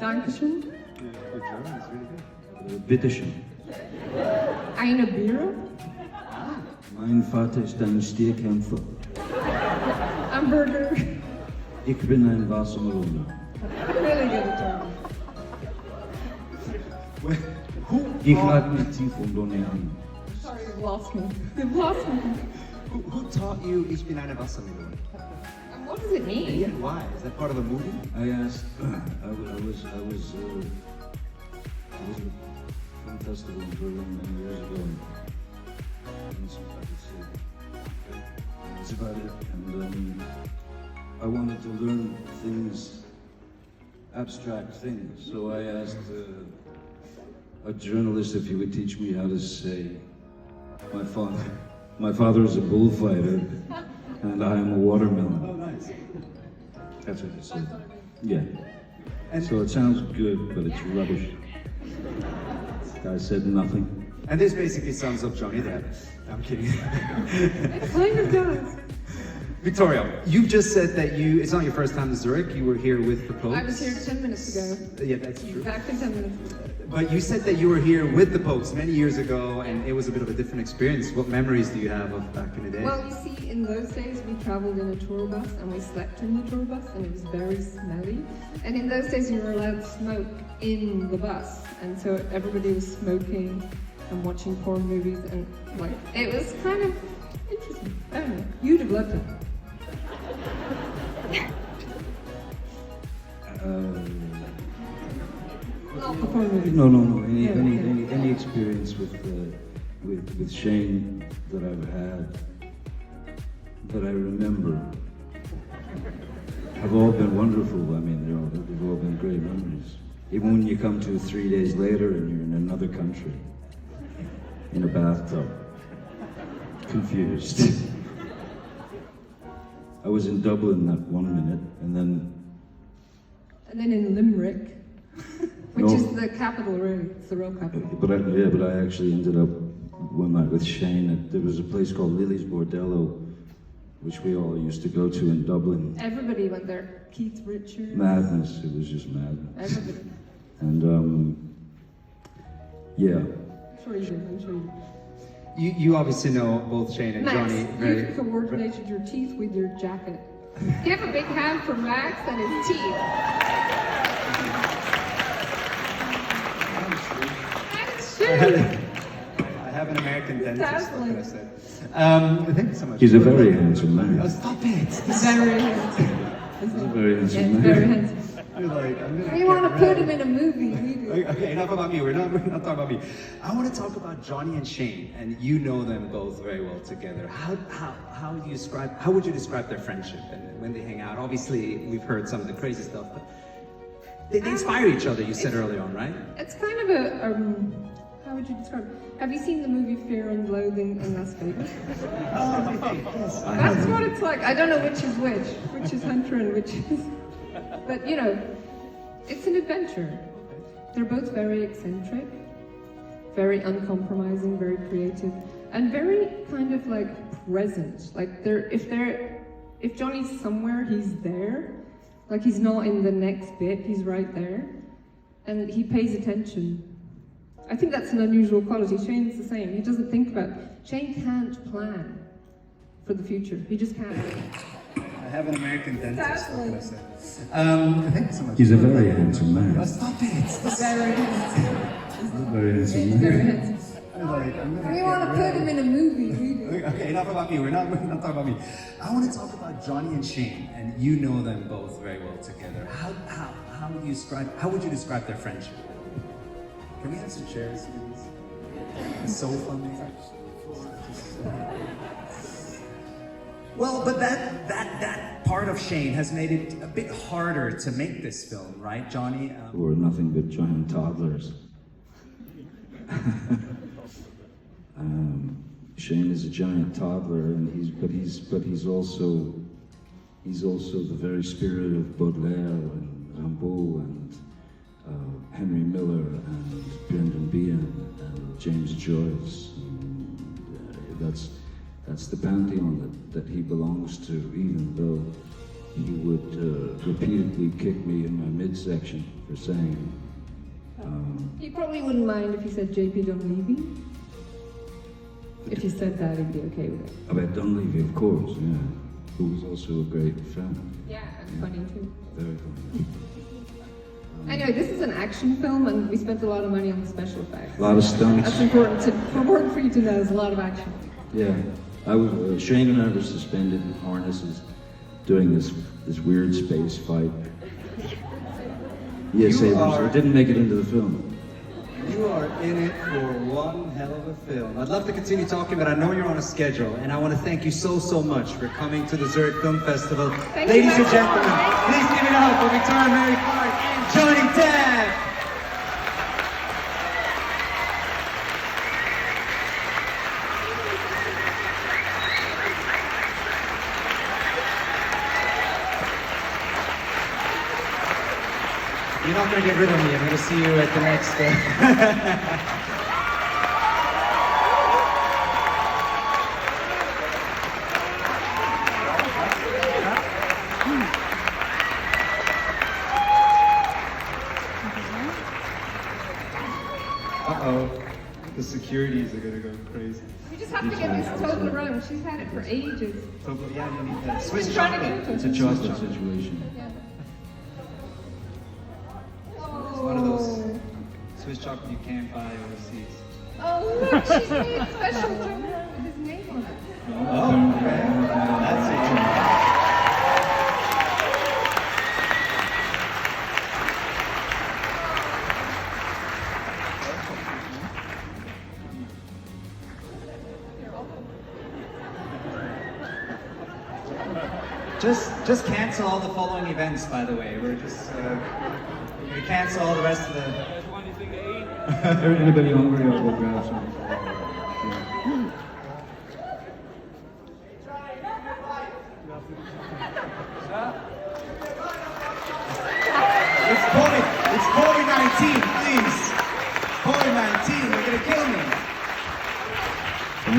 Dankeschön. Your German is really good. Bitteschön. Eine Bier. Mein Vater ist ein Stierkämpfer. Hamburger. Ich bin ein Wassermelone. I'm really good at German. Ich lade mich tief und ohne an. Sorry, you've lost me. You've lost me. Who taught you Ich bin eine Wassermelone? And what does it mean? Yeah, why? Is that part of the movie? I asked, I was at a film festival in Berlin many years ago, and that's about it. And I wanted to learn things, abstract things. So I asked a journalist if he would teach me how to say, my father is a bullfighter, and I am a watermelon. Oh, nice. That's what he said. Yeah. And so it sounds good, but it's rubbish. I said nothing. And this basically sums up Johnny Depp. I'm kidding. It kind of does. Victoria, you've just said that it's not your first time to Zurich. You were here with the Popes. I was here 10 minutes ago. Yeah, that's true. Exactly 10 minutes ago. But you said that you were here with the Popes many years ago, and it was a bit of a different experience. What memories do you have of back in the day? Well, you see, in those days we traveled in a tour bus and we slept in the tour bus and it was very smelly. And in those days you were allowed to smoke in the bus. And so everybody was smoking and watching porn movies and like, it was kind of interesting. I don't know. You'd have loved it. Not the porn movies. No. Any experience with Shane that I've had, that I remember, have all been wonderful. I mean, they've all been great memories. Even when you come to 3 days later and you're in another country, in a bathtub, confused. I was in Dublin that 1 minute, and then in Limerick, which No. is the capital, really. It's the real capital. But I actually ended up one night with Shane. There was a place called Lily's Bordello, which we all used to go to in Dublin. Everybody went there. Keith Richards. Madness. It was just madness. Everybody. And yeah. I'm sure you did. I'm sure you did. You obviously know both Shane and Max, Johnny very. you coordinated your teeth with your jacket. Give a big hand for Max and his teeth. That's true. I have an American dentist. What can I say? Thank you so much. He's a very handsome Oh, man. stop it! Very handsome. He's a very Yeah, handsome very man. handsome. You're like, I'm gonna We want to get put rid- him in a movie. We do. Okay, enough about me. We're not talking about me. I want to talk about Johnny and Shane, and you know them both very well together. How would you describe their friendship and when they hang out? Obviously, we've heard some of the crazy stuff, but they inspire each other. You said earlier on, right? It's kind of a, how would you describe it? Have you seen the movie Fear and Loathing in Las Vegas? Yes. That's what it's like. I don't know which is Hunter and which is... But, you know, it's an adventure. They're both very eccentric, very uncompromising, very creative, and very kind of like present. Like if Johnny's somewhere, he's there. Like he's not in the next bit, he's right there. And he pays attention. I think that's an unusual quality. Shane's the same. He doesn't think about... Shane can't plan for the future. He just can't. I have an American dentist. What can I say? Thank you so much. He's a very handsome man. Oh, stop it! Very handsome. He's a very handsome Very man. handsome. You're like, I'm gonna We get want to rid put him in a movie. We do. Okay, enough about me. We're not talking about me. I want to talk about Johnny and Shane, and you know them both very well together. How would you describe their friendship? Can we have some chairs, please? It's so fun. Well, but that part of Shane has made it a bit harder to make this film, right, Johnny? We're nothing but giant toddlers. Shane is a giant toddler, and he's also the very spirit of Baudelaire and Rimbaud and Henry Miller and Brendan Behan and James Joyce. And, that's the pantheon that he belongs to, even though he would repeatedly kick me in my midsection for saying. He probably wouldn't mind if you said JP Dunleavy. If you said that, he'd be okay with it. About Dunleavy, of course, yeah, who was also a great film. Yeah, and funny too. Very funny. Anyway, this is an action film, and we spent a lot of money on the special effects. A lot of stunts. That's important for you to know. There's a lot of action. Yeah, I was Shane and I were suspended in harnesses doing this weird space fight. Yes, it didn't make it into the film. You are in it for one hell of a film. I'd love to continue talking, but I know you're on a schedule, and I want to thank you so much for coming to the Zurich Film Festival. Ladies and gentlemen, please give it up for Victoria Mary Clarke and Johnny Depp! You're not going to get rid of me. I'm going to see you at the next... Uh-oh. The securities are going to go crazy. We just have to get this Toblerone. She's had it for ages. Yeah, you need that. Swiss She's trying to chocolate. get it. It's a chocolate situation. Yeah. It's one of those Swiss chocolate you can't buy overseas. Oh, look, she's made it special to her with his name on it. Oh, okay. That's it. Just cancel all the following events, by the way. We're just we cancel all the rest of the. Anybody hungry? I'll go grab some. It's COVID-19, please. COVID-19, they're gonna kill me.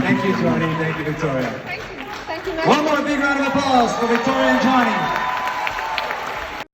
Thank you, Johnny. Thank you, Victoria. Thank you. Thank you, Matt. One more big round of applause for Victoria and Johnny.